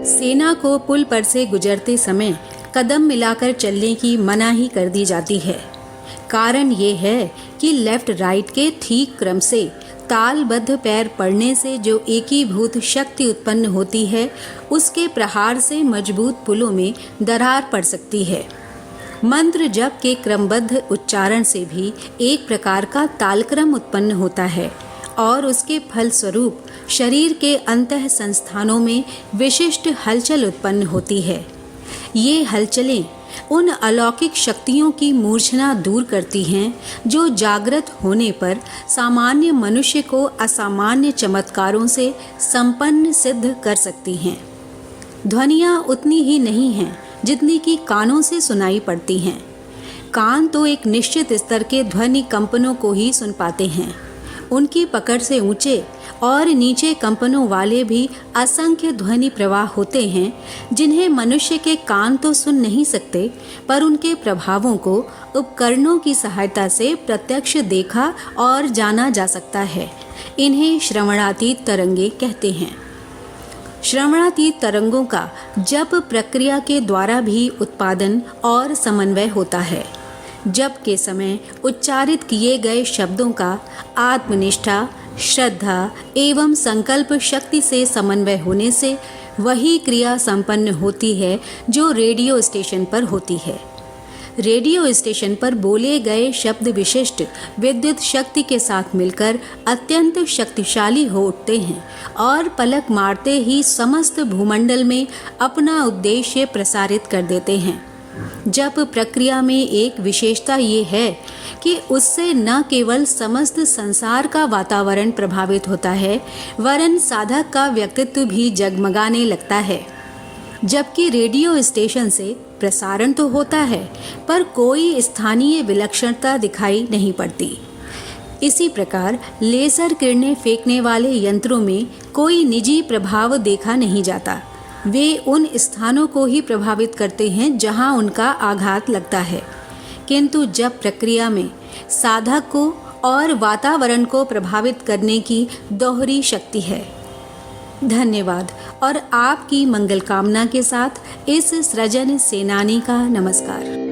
सेना को पुल पर से गुजरते समय कदम मिलाकर चलने की मनाही कर दी जाती है। कारण ये है कि लेफ्ट राइट के ठीक क्रम से तालबद्ध पैर पड़ने से जो एकीभूत शक्ति उत्पन्न होती है, उसके प्रहार से मजबूत पुलों में दरार पड़ सकती है। मंत्र जप के क्रमबद्ध उच्चारण से भी एक प्रकार का तालक्रम उत्पन्न होता है और उसके फलस्वरूप शरीर के अंतः संस्थानों में विशिष्ट हलचल उत्पन्न होती है। ये हलचलें उन अलौकिक शक्तियों की मूर्छना दूर करती हैं जो जागृत होने पर सामान्य मनुष्य को असामान्य चमत्कारों से संपन्न सिद्ध कर सकती हैं। ध्वनियाँ उतनी ही नहीं हैं जितनी कि कानों से सुनाई पड़ती हैं। कान तो एक निश्चित स्तर के ध्वनि कंपनों को ही सुन पाते हैं। उनकी पकड़ से ऊंचे और नीचे कंपनों वाले भी असंख्य ध्वनि प्रवाह होते हैं जिन्हें मनुष्य के कान तो सुन नहीं सकते, पर उनके प्रभावों को उपकरणों की सहायता से प्रत्यक्ष देखा और जाना जा सकता है। इन्हें श्रवणातीत तरंगे कहते हैं। श्रवणातीत तरंगों का जप प्रक्रिया के द्वारा भी उत्पादन और समन्वय होता है। जप के समय उच्चारित किए गए शब्दों का आत्मनिष्ठा, श्रद्धा एवं संकल्प शक्ति से समन्वय होने से वही क्रिया संपन्न होती है जो रेडियो स्टेशन पर होती है। रेडियो स्टेशन पर बोले गए शब्द विशिष्ट विद्युत शक्ति के साथ मिलकर अत्यंत शक्तिशाली हो उठते हैं और पलक मारते ही समस्त भूमंडल में अपना उद्देश्य प्रसारित कर देते हैं। जप प्रक्रिया में एक विशेषता ये है कि उससे न केवल समस्त संसार का वातावरण प्रभावित होता है, वरन साधक का व्यक्तित्व भी जगमगाने लगता है। जबकि रेडियो स्टेशन से प्रसारण तो होता है, पर कोई स्थानीय विलक्षणता दिखाई नहीं पड़ती। इसी प्रकार लेजर किरणें फेंकने वाले यंत्रों में कोई निजी प्रभाव देखा नहीं जाता। वे उन स्थानों को ही प्रभावित करते हैं जहां उनका आघात लगता है, किंतु जप प्रक्रिया में साधक को और वातावरण को प्रभावित करने की दोहरी शक्ति है। धन्यवाद और आपकी मंगल कामना के साथ इस सृजन सेनानी का नमस्कार।